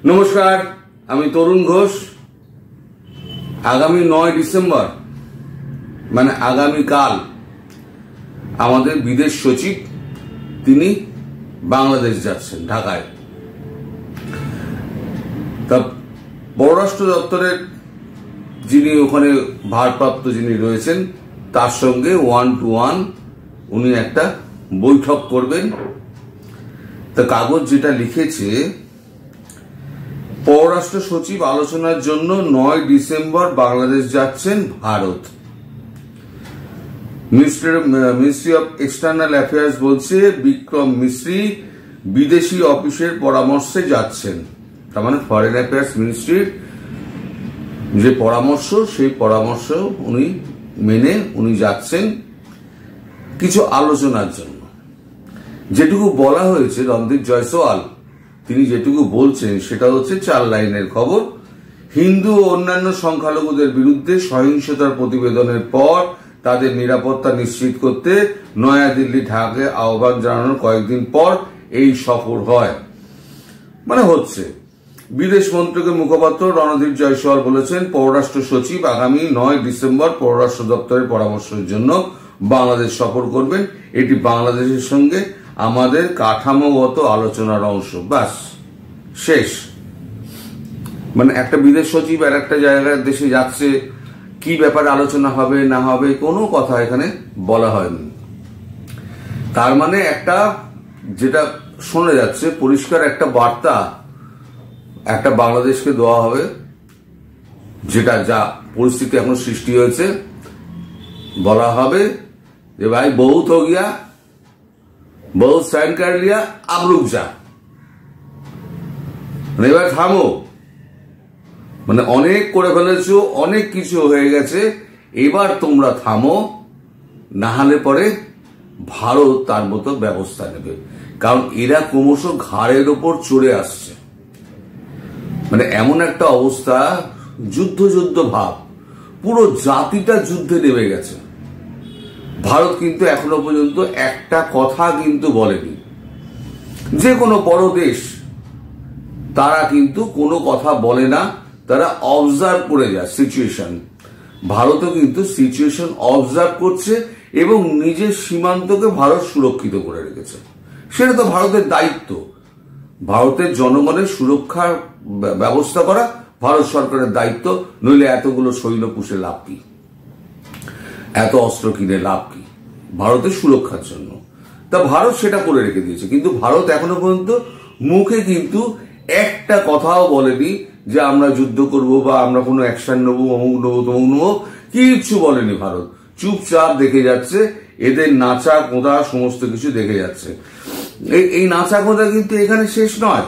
নমস্কার, আমি তরুণ ঘোষ। আগামী 9 ডিসেম্বর মানে আগামীকাল আমাদের বিদেশ সচিব তিনি বাংলাদেশ যাচ্ছেন, ঢাকায়। তা পররাষ্ট্র দপ্তরের যিনি ওখানে ভারপ্রাপ্ত যিনি রয়েছেন তার সঙ্গে 1-to-1 উনি একটা বৈঠক করবেন। তা কাগজ যেটা লিখেছে, পররাষ্ট্র সচিব আলোচনার জন্য 9 ডিসেম্বর বাংলাদেশ যাচ্ছেন Bharat. Ministry of external affairs বলছে বিক্রম মিশ্রি বিদেশি অফিসের পরামর্শে যাচ্ছেন। তার মানে ফরেন অ্যাফেয়ার্স মিনিস্ট্রির যে পরামর্শ, সেই পরামর্শ উনি মেনে উনি যাচ্ছেন কিছু আলোচনার জন্য। যেটুকু বলা হয়েছে, রণদীপ জয়সওয়াল তিনি যেটুকু বলছেন সেটা হচ্ছে 4 লাইনের খবর। হিন্দু ও অন্যান্য সংখ্যালঘুদের বিরুদ্ধে সহিংসতার প্রতিবেদনের পর তাদের নিরাপত্তা নিশ্চিত করতে নয়াদিল্লি ঢাকায় আহ্বান জানানোর কয়েকদিন পর এই সফর হয়, মানে হচ্ছে। বিদেশ মন্ত্রকের মুখপাত্র রণদীপ জয়সওয়াল বলেছেন, পররাষ্ট্র সচিব আগামী 9 ডিসেম্বর পররাষ্ট্র দপ্তরের পরামর্শের জন্য বাংলাদেশ সফর করবেন। এটি বাংলাদেশের সঙ্গে আমাদের কাঠামোগত আলোচনার অংশ। বাস, শেষ। মানে একটা বিদেশ সচিব আর একটা জায়গায় দেশে যাচ্ছে, কি ব্যাপারে আলোচনা হবে না হবে কোনো কথা এখানে বলা হয়নি। তার মানে একটা যেটা শোনা যাচ্ছে, পরিষ্কার একটা বার্তা একটা বাংলাদেশকে দেওয়া হবে, যেটা যা পরিস্থিতি এখন সৃষ্টি হয়েছে। বলা হবে যে ভাই বহুত হো গিয়া, বহুত সাইন কর লিয়া, আব রুক যা, মানে এবার থামো, মানে অনেক করে ফেলেছো, অনেক কিছু হয়ে গেছে, এবার তোমরা থামো, না হলে পরে ভারত তার মতো ব্যবস্থা নেবে। কারণ এরা ক্রমশ ঘাড়ের ওপর চড়ে আসছে, মানে এমন একটা অবস্থা, যুদ্ধ ভাব, পুরো জাতিটা যুদ্ধে নেমে গেছে। ভারত কিন্তু এখনো পর্যন্ত একটা কথা কিন্তু বলেনি। যে কোনো বড় দেশ তারা কিন্তু কোনো কথা বলে না, তারা অবজার্ভ করে যায় সিচুয়েশন। ভারতও কিন্তু সিচুয়েশন অবজার্ভ করছে এবং নিজের সীমান্তকে ভারত সুরক্ষিত করে রেখেছে। সেটা তো ভারতের দায়িত্ব। ভারতের জনগণের সুরক্ষার ব্যবস্থা করা ভারত সরকারের দায়িত্ব। নইলে এতগুলো সৈন্য পুষে লাভ কি, এত অস্ত্র কিনে লাভ কি ভারতের সুরক্ষার জন্য? তা ভারত সেটা করে রেখে দিয়েছে। কিন্তু ভারত এখনো পর্যন্ত মুখে কিন্তু একটা কথাও বলেনি যে আমরা যুদ্ধ করব বা আমরা কোনো অ্যাকশন নেবো, অমুক নেবো তমুক নেবো, কিচ্ছু বলেনি ভারত। চুপচাপ দেখে যাচ্ছে, এদের নাচা কোঁদা সমস্ত কিছু দেখে যাচ্ছে। এই নাচা কোঁদা কিন্তু এখানে শেষ নয়।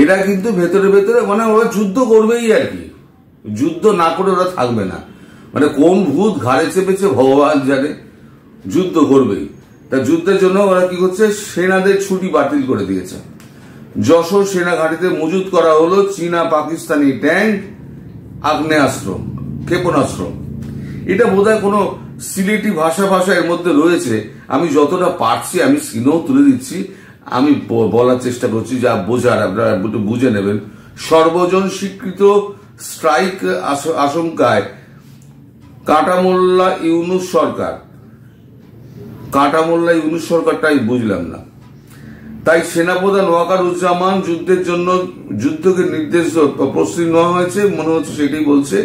এরা কিন্তু ভেতরে ভেতরে মানে ওরা যুদ্ধ করবেই আর কি, যুদ্ধ না করে ওরা থাকবে না। মানে কোন ভূত ঘাড়ে চেপেছে ভগবান জানে, যুদ্ধ করবেই। তা যুদ্ধের জন্য ওরা কি করছে, সেনাদের ছুটি বাতিল করে দিয়েছে। যশোর সেনা ঘাঁটিতে মজুত করা হলো চীনা পাকিস্তানি ট্যাঙ্ক, আগ্নেয়াস্ত্র, ক্ষেপণাস্ত্র। এটা বোধহয় কোনো সিলেটি ভাষা এর মধ্যে রয়েছে। আমি যতটা পারছি আমি স্ক্রিনেও তুলে দিচ্ছি, আমি বলার চেষ্টা করছি, যা বোঝার আপনারা একটু বুঝে নেবেন। সর্বজন স্বীকৃত স্ট্রাইক আশঙ্কায় কাটামোল্লা ইউনুস সরকারটাই বুঝলাম না। তাই সেনাপ্রধান ওয়াকারুজ্জামান যুদ্ধকে নির্দেশ প্রস্তুতি নেওয়া হয়েছে, মনে হচ্ছে সেটাই বলছে।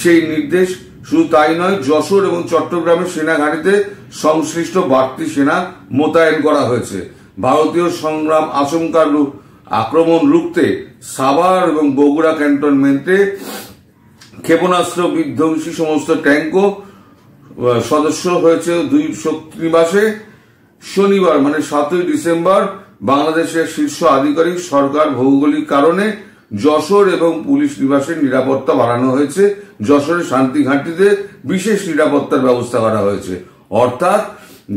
সেই নির্দেশ শুধু তাই নয়, যশোর এবং চট্টগ্রামের সেনা ঘাঁটিতে সংশ্লিষ্ট বাড়তি সেনা মোতায়েন করা হয়েছে। ভারতীয় সংগ্রাম আক্রমণ রুখতে সাভার এবং বগুড়া ক্যান্টনমেন্টে ক্ষেপণাস্ত্র বিধ্বংসী সমস্ত ট্যাঙ্কও সদস্য হয়েছে 2 শক্তিনিবাসে। শনিবার মানে 7 ডিসেম্বর বাংলাদেশের শীর্ষ আধিকারিক সরকার ভৌগোলিক কারণে যশোর এবং পুলিশ নিবাসের নিরাপত্তা বাড়ানো হয়েছে। যশোরের শান্তি ঘাঁটিতে বিশেষ নিরাপত্তার ব্যবস্থা করা হয়েছে। অর্থাৎ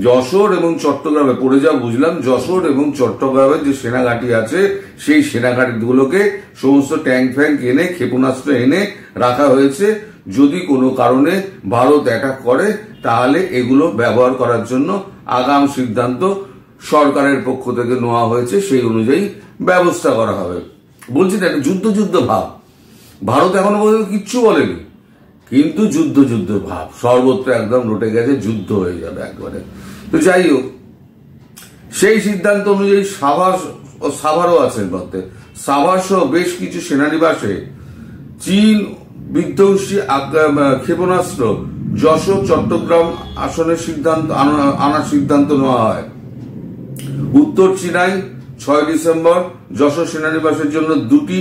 যশোর এবং চট্টগ্রামে পড়ে যা বুঝলাম, যশোর এবং চট্টগ্রামের যে সেনাঘাঁটি আছে সেই সেনাঘাঁটিগুলোকে সমস্ত ট্যাঙ্ক ফ্যাঙ্ক এনে, ক্ষেপণাস্ত্র এনে রাখা হয়েছে। যদি কোনো কারণে ভারত অ্যাটাক করে তাহলে এগুলো ব্যবহার করার জন্য আগাম সিদ্ধান্ত সরকারের পক্ষ থেকে নেওয়া হয়েছে, সেই অনুযায়ী ব্যবস্থা করা হবে। বলছি না, যুদ্ধ যুদ্ধ ভাব। ভারত এখনো পর্যন্ত কিচ্ছু বলেনি, কিন্তু যুদ্ধ যুদ্ধ ভাব সর্বত্র একদম রটে গেছে, যুদ্ধ হয়ে যাবে একবারে। তো যাই হোক, সেই সিদ্ধান্ত অনুযায়ী সাভারও আছেন মধ্যে, সাভার সহ বেশ কিছু সেনানিবাসে চীন বিধ্বংসী ক্ষেপণাস্ত্র যশোর চট্টগ্রাম আসনের আনার সিদ্ধান্ত নেওয়া হয়। উত্তর চীনায় 6 ডিসেম্বর যশোর সেনানিবাসের জন্য দুটি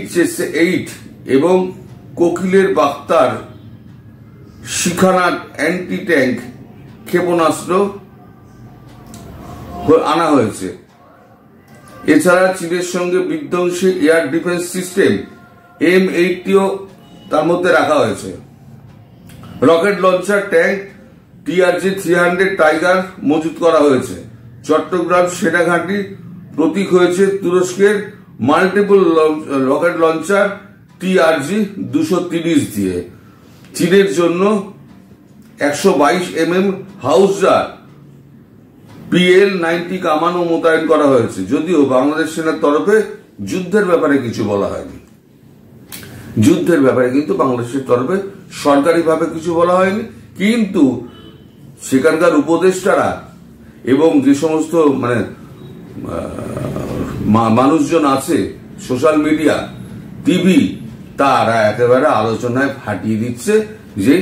H-8 এবং কোকিলের বার্তার শিখানা অ্যান্টি ট্যাঙ্ক ক্ষেপণাস্ত্র আনা হয়েছে। এছাড়া চীনের সঙ্গে বিধ্বংসী এয়ার ডিফেন্স সিস্টেম M80ও তার মধ্যে রাখা হয়েছে। Rocket launcher tank TRG-300 tiger মজুত করা হয়েছে। চট্টগ্রাম সেনাঘাঁটি প্রতীক হয়েছে তুরস্কের মাল্টিপল রকেট লঞ্চার TRG-230 দিয়ে। চীনের জন্য 122 mm হাউজার PL-90 কামানও মোতায়েন করা হয়েছে। যদিও বাংলাদেশ সেনার তরফে যুদ্ধের ব্যাপারে কিছু বলা হয়নি, যুদ্ধের ব্যাপারে কিন্তু বাংলাদেশের তরফে সরকারিভাবে কিছু বলা হয়নি, কিন্তু সেখানকার উপদেষ্টারা এবং যে সমস্ত মানুষজন আছে, সোশ্যাল মিডিয়া, টিভি, তারা একেবারে আলোচনায় ফাটিয়ে দিচ্ছে যে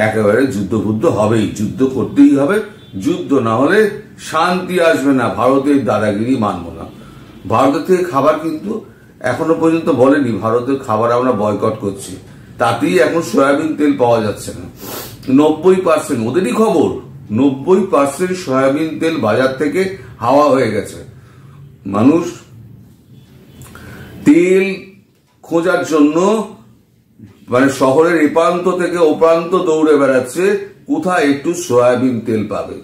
একেবারে যুদ্ধ হবেই, যুদ্ধ করতেই হবে, যুদ্ধ না হলে শান্তি আসবে না, ভারতের দাদাগিরি মানব না। ভারতের থেকে খাবার কিন্তু এখনো পর্যন্ত বলেনি ভারতের খাবার আমরা বয়কট করছি, তাতেই এখন সয়াবিন তেল পাওয়া যাচ্ছে না। 90% ওদেরই খবর, 90% সয়াবিন তেল বাজার থেকে হাওয়া হয়ে গেছে। মানুষ তেল খোঁজার জন্য শহরের এ প্রান্ত থেকে ও প্রান্ত দৌড়ে বেড়াচ্ছে, কোথায় একটু সয়াবিন তেল পাবে।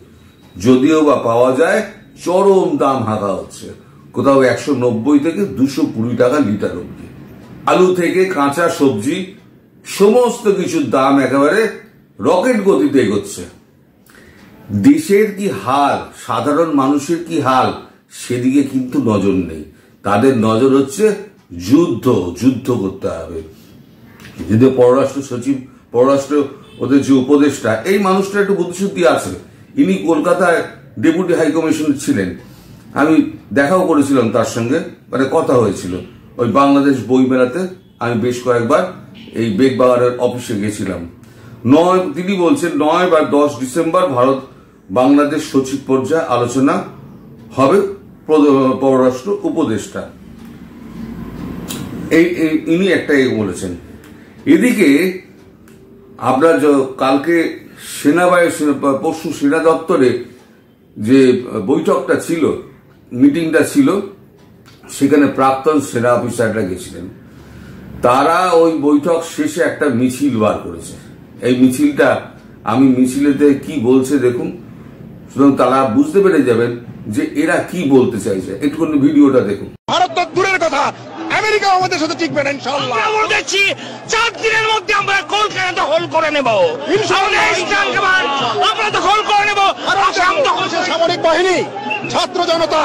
যদিও বা পাওয়া যায়, চরম দাম হাঁকা হচ্ছে, কোথাও 190 থেকে 220 টাকা লিটার অব্দি। আলু থেকে কাঁচা সবজি সমস্ত কিছুর দাম একেবারে রকেট গতিতে এগোচ্ছে। দেশের কি হাল, সাধারণ মানুষের কি হাল, সেদিকে কিন্তু নজর নেই। তাদের নজর হচ্ছে যুদ্ধ করতে হবে। যদি পররাষ্ট্র সচিব, পররাষ্ট্র ওদের যে উপদেষ্টা, এই মানুষটা একটু বুদ্ধিশুদ্ধি আছে। ইনি কলকাতায় ডেপুটি হাইকমিশনার ছিলেন, আমি দেখাও করেছিলাম তার সঙ্গে, কথা হয়েছিল ওই বাংলাদেশ বই মেলাতে। আমি বেশ কয়েকবার এই বেগবাগানের অফিসে গেছিলাম। তিনি বলছেন 9 বা 10 ডিসেম্বর ভারত বাংলাদেশ সচিব পর্যায়ে আলোচনা হবে, পররাষ্ট্র উপদেষ্টা ইনি একটা বলেছেন। এদিকে আপনার কালকে পরশু সেনা দপ্তরে যে বৈঠকটা ছিল, মিটিংটা ছিল, সেখানে প্রাক্তন সেনা অফিসাররা গেছিলেন। তারা ওই বৈঠক শেষে একটা মিছিল বার করেছে। এই মিছিলটা আমি মিছিলেতে কি বলছে দেখুন, সুতরাং তারা বুঝতে পেরে যাবেন যে এরা কি বলতে চাইছে। একটুখানি ভিডিওটা দেখুন। ভারত তো দূরের কথা, আমেরিকা আমাদের সাথে টিকবে না ইনশাআল্লাহ। আমরা দেখছি 4 দিনের মধ্যে আমরা কলকাতা দখল করে নেব ইনশাআল্লাহ। আমরা দখল করে নেব। সামরিক বাহিনী, ছাত্র জনতা,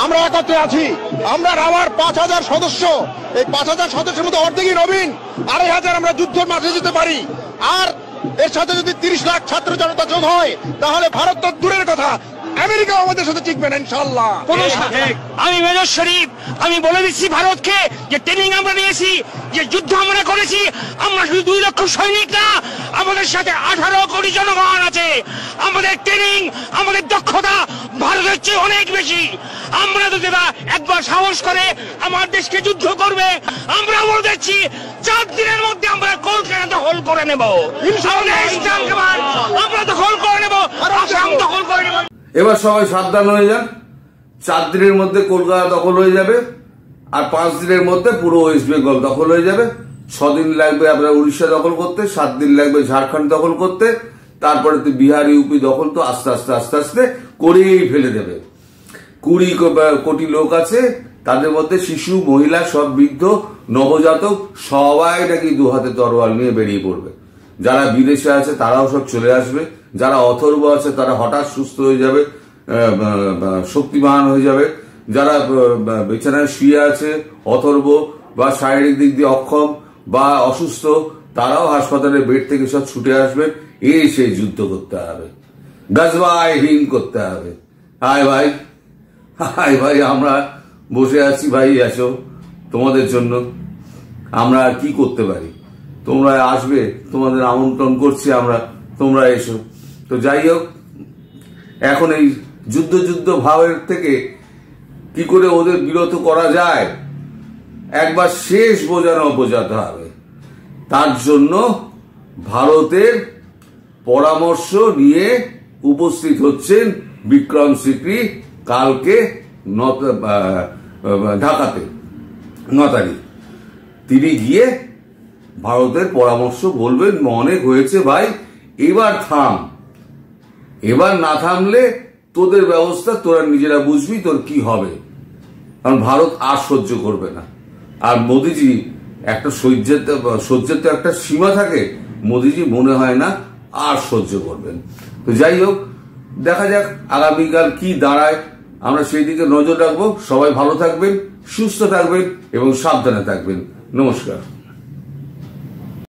আমরা একত্রে আছি। আমরা রাবার 5000 সদস্য, এই 5000 সদস্যের মধ্যে অর্ধেকই নবীন, 2500 আমরা যুদ্ধের মাঠে যেতে পারি। আর এর সাথে যদি 30 লাখ ছাত্র জনতা যোগ হয়, তাহলে ভারত তো দূরের কথা, আমেরিকা আমাদের সাথে টিকবে না ইনশাআল্লাহ। আমি মেজর শরীফ, আমি বলে দিচ্ছি ভারতকে যে ট্রেনিং আমরা নিয়েছি, যে যুদ্ধ আমরা করেছি, আমরা শুধু 2 লক্ষ সৈনিক না, আমাদের সাথে 18 কোটি জনগণ আছে। আমাদের ট্রেনিং, আমাদের দক্ষতা ভারতের চেয়ে অনেক বেশি। আমরা যদি একবার সাহস করে আমার দেশকে যুদ্ধ করবে, আমরা বলে দিচ্ছি 4 দিনের মধ্যে আমরা কলকাতা দখল করে নেব ইনশাআল্লাহ। আমরা দখল করে নেব, আসাম দখল করে নেব। এবার সবাই সাবধান হয়ে যান। 4 দিনের মধ্যে কলকাতা দখল হয়ে যাবে, আর 5 দিনের মধ্যে পুরো ওয়েস্ট বেঙ্গল দখল হয়ে যাবে। 6 দিন লাগবে আপনার উড়িষ্যা দখল করতে, 7 দিন লাগবে ঝাড়খণ্ড দখল করতে, তারপরে তো বিহার, ইউপি দখল তো আস্তে আস্তে করেই ফেলে দেবে। 20 কোটি লোক আছে, তাদের মধ্যে শিশু, মহিলা, সব বৃদ্ধ, নবজাতক সবাই নাকি 2 হাতে তরোয়াল নিয়ে বেরিয়ে পড়বে। যারা বিদেশে আছে তারাও সব চলে আসবে, যারা অথর্ব আছে তারা হঠাৎ সুস্থ হয়ে যাবে, শক্তিমান হয়ে যাবে, যারা বিছানায় শুয়ে আছে, অথর্ব বা শারীরিক দিক দিয়ে অক্ষম বা অসুস্থ, তারাও হাসপাতালের বেড থেকে সব ছুটে আসবেন, এসে যুদ্ধ করতে হবে, গজবাহীন করতে হবে। হায় ভাই আমরা বসে আছি ভাই, আসো তোমাদের জন্য, আমরা আর কি করতে পারি, তোমরা আসবে, তোমাদের আমন্ত্রণ করছি আমরা, তোমরা এসো। তো যাই হোক, এখন এই যুদ্ধ ভাবের থেকে কি করে ওদের বিরত করা যায় একবার শেষ বোঝাতে হবে। তার জন্য ভারতের পরামর্শ নিয়ে উপস্থিত হচ্ছেন বিক্রম সিকরি কালকে ঢাকাতে 9 তারিখ। তিনি গিয়ে ভারতের পরামর্শ বলবেন, অনেক হয়েছে ভাই, এবার থাম, এবার না থামলে তোদের ব্যবস্থা তোরা নিজেরা বুঝবি তোর কি হবে, কারণ ভারত আর সহ্য করবে না। আর মোদিজি একটা সহ্যের তো একটা সীমা থাকে, মোদিজি মনে হয় না আর সহ্য করবেন। তো যাই হোক, দেখা যাক আগামীকাল কি দাঁড়ায়, আমরা সেই দিকে নজর রাখবো। সবাই ভালো থাকবেন, সুস্থ থাকবেন এবং সাবধানে থাকবেন। নমস্কার।